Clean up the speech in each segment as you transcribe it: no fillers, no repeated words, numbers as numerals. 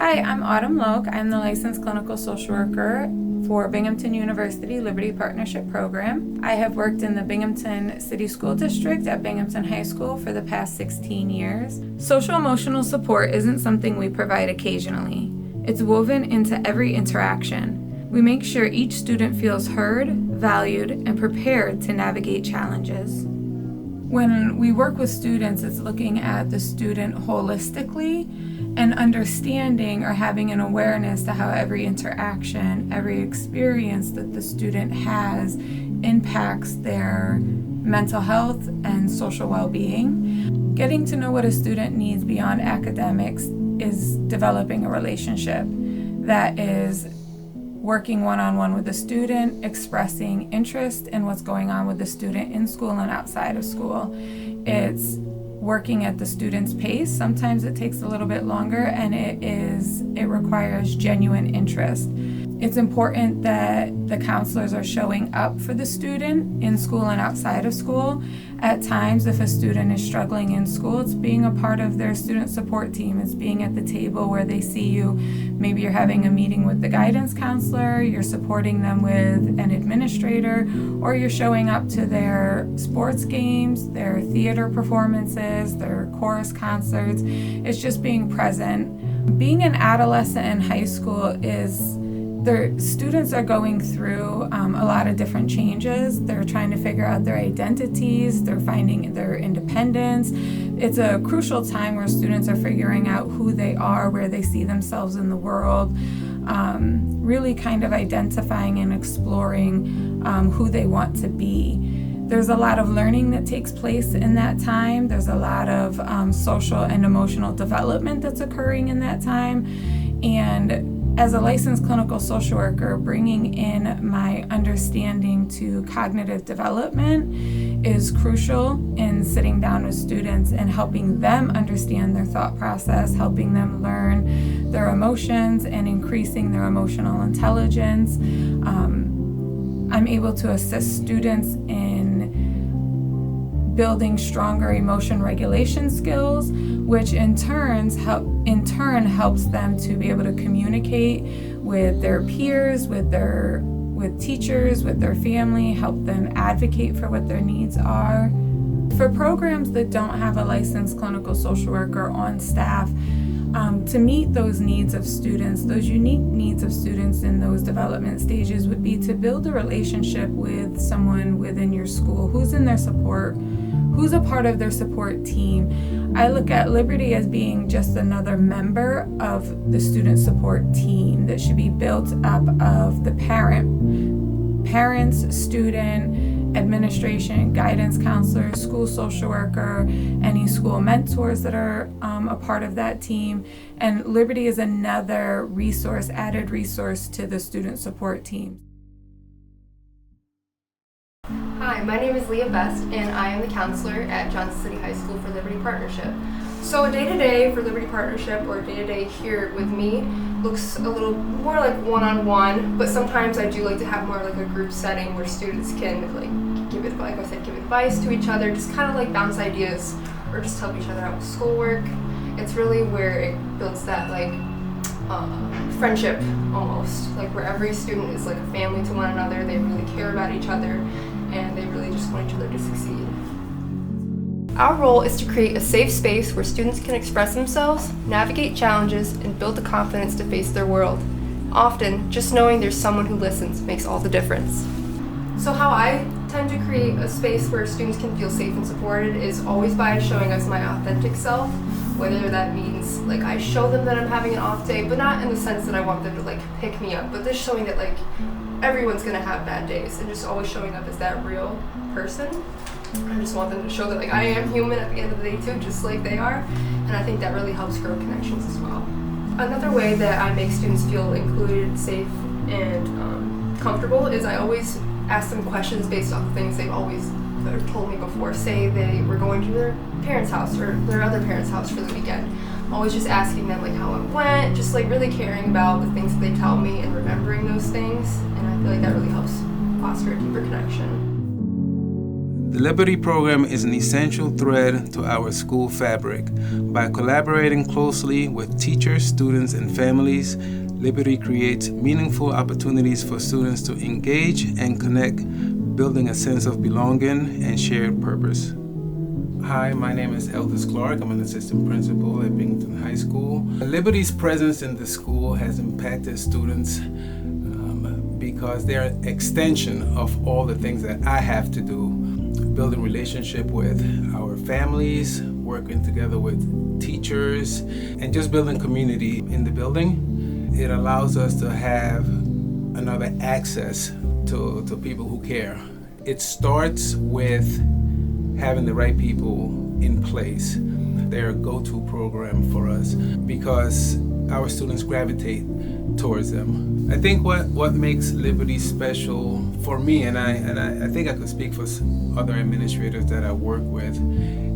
Hi, I'm Autumn Loke. I'm the licensed clinical social worker for Binghamton University Liberty Partnership Program. I have worked in the Binghamton City School District at Binghamton High School for the past 16 years. Social emotional support isn't something we provide occasionally. It's woven into every interaction. We make sure each student feels heard, valued, and prepared to navigate challenges. When we work with students, it's looking at the student holistically and understanding or having an awareness to how every interaction, every experience that the student has impacts their mental health and social well-being. Getting to know what a student needs beyond academics is developing a relationship that is working one-on-one with the student, expressing interest in what's going on with the student in school and outside of school. It's working at the student's pace. Sometimes it takes a little bit longer, and it requires genuine interest. It's important that the counselors are showing up for the student in school and outside of school. At times, if a student is struggling in school, it's being a part of their student support team. It's being at the table where they see you. Maybe you're having a meeting with the guidance counselor, you're supporting them with an administrator, or you're showing up to their sports games, their theater performances, their chorus concerts. It's just being present. Being an adolescent in high school their students are going through a lot of different changes. They're trying to figure out their identities. They're finding their independence. It's a crucial time where students are figuring out who they are, where they see themselves in the world, really kind of identifying and exploring who they want to be. There's a lot of learning that takes place in that time. There's a lot of social and emotional development that's occurring in that time. And as a licensed clinical social worker, bringing in my understanding to cognitive development is crucial in sitting down with students and helping them understand their thought process, helping them learn their emotions and increasing their emotional intelligence. I'm able to assist students in building stronger emotion regulation skills, which in turn helps them to be able to communicate with their peers, with teachers, with their family, help them advocate for what their needs are. For programs that don't have a licensed clinical social worker on staff, to meet those needs of students, those unique needs of students in those development stages would be to build a relationship with someone within your school who's in their support, who's a part of their support team. I look at Liberty as being just another member of the student support team that should be built up of the parents, student, administration, guidance counselor, school social worker, any school mentors that are a part of that team. And Liberty is another added resource to the student support team. Hi, my name is Leah Best, and I am the counselor at Johnson City High School for Liberty Partnership. So a day-to-day for Liberty Partnership, or day-to-day here with me, looks a little more like one-on-one, but sometimes I do like to have more like a group setting where students can give advice to each other, just kind of like bounce ideas or just help each other out with schoolwork. It's really where it builds that friendship almost, like where every student is like a family to one another. They really care about each other, and they really just want each other to succeed. Our role is to create a safe space where students can express themselves, navigate challenges, and build the confidence to face their world. Often, just knowing there's someone who listens makes all the difference. So how I tend to create a space where students can feel safe and supported is always by showing us my authentic self, whether that means like I show them that I'm having an off day, but not in the sense that I want them to pick me up, but just showing that everyone's gonna have bad days, and just always showing up as that real person. I just want them to show that I am human at the end of the day too, just like they are, and I think that really helps grow connections as well. Another way that I make students feel included, safe, and comfortable is I always ask them questions based off of things they've always told me before. Say they were going to their parents' house or their other parents' house for the weekend. I'm always just asking them how it went, just really caring about the things that they tell me and remembering those things, and I feel like that really helps foster a deeper connection. The Liberty Program is an essential thread to our school fabric. By collaborating closely with teachers, students, and families, Liberty creates meaningful opportunities for students to engage and connect, building a sense of belonging and shared purpose. Hi, my name is Eldis Clark. I'm an assistant principal at Binghamton High School. Liberty's presence in the school has impacted students because they're an extension of all the things that I have to do, building relationship with our families, working together with teachers, and just building community in the building. It allows us to have another access to people who care. It starts with having the right people in place. They're a go-to program for us because our students gravitate towards them. I think what makes Liberty special for me, and I think I could speak for other administrators that I work with,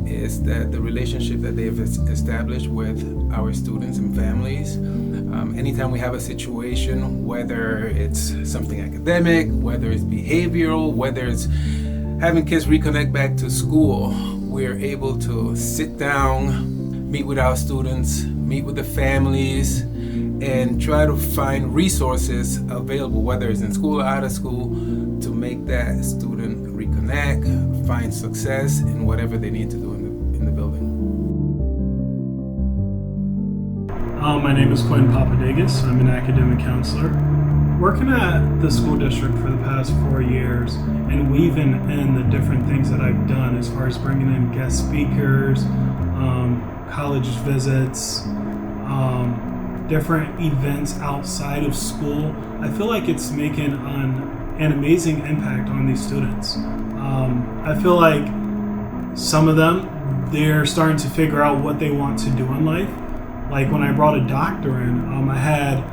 is that the relationship that they've established with our students and families. Anytime we have a situation, whether it's something academic, whether it's behavioral, whether it's having kids reconnect back to school, we're able to sit down, meet with our students, meet with the families, and try to find resources available, whether it's in school or out of school, to make that student reconnect, find success in whatever they need to do in the building. My name is Quinn Papadakis. I'm an academic counselor. Working at the school district for the past 4 years and weaving in the different things that I've done as far as bringing in guest speakers, college visits, different events outside of school, I feel like it's making an amazing impact on these students. I feel like some of them, they're starting to figure out what they want to do in life. Like when I brought a doctor in, I had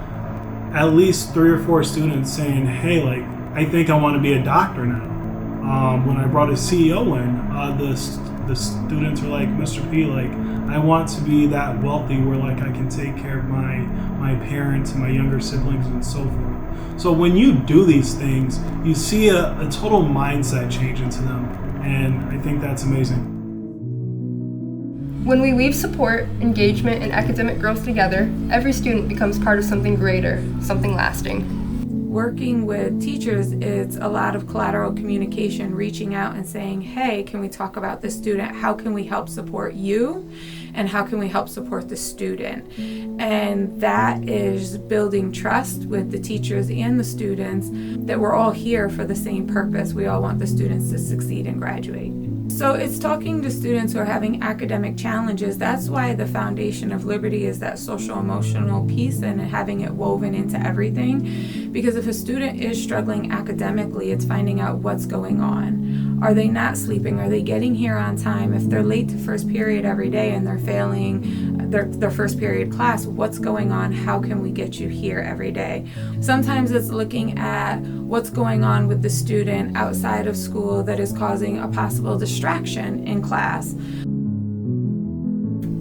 at least 3 or 4 students saying, hey, like, I think I want to be a doctor now. When I brought a CEO in, the students were like, Mr. P, like, I want to be that wealthy where like I can take care of my parents and my younger siblings and so forth. So when you do these things, you see a total mindset change into them, and I think that's amazing. When we weave support, engagement, and academic growth together, every student becomes part of something greater, something lasting. Working with teachers, it's a lot of collateral communication, reaching out and saying, hey, can we talk about the student? How can we help support you? And how can we help support the student? And that is building trust with the teachers and the students that we're all here for the same purpose. We all want the students to succeed and graduate. So it's talking to students who are having academic challenges. That's why the foundation of Liberty is that social emotional piece and having it woven into everything. Because if a student is struggling academically, it's finding out what's going on. Are they not sleeping? Are they getting here on time? If they're late to first period every day and they're failing their first period class, what's going on? How can we get you here every day? Sometimes it's looking at what's going on with the student outside of school that is causing a possible distraction in class.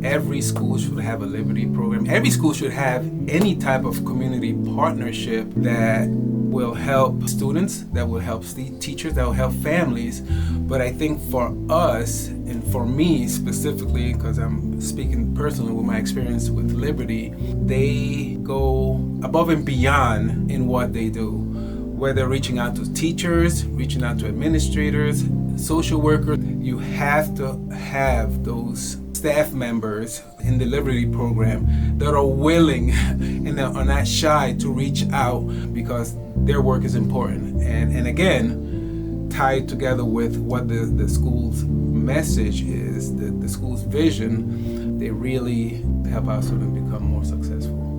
Every school should have a Liberty program. Every school should have any type of community partnership that will help students, that will help teachers, that will help families. But I think for us, and for me specifically, because I'm speaking personally with my experience with Liberty, they go above and beyond in what they do. Whether reaching out to teachers, reaching out to administrators, social workers, you have to have those staff members in the Liberty program that are willing and that are not shy to reach out because their work is important. And again, tied together with what the school's message is, the school's vision, they really help our students become more successful.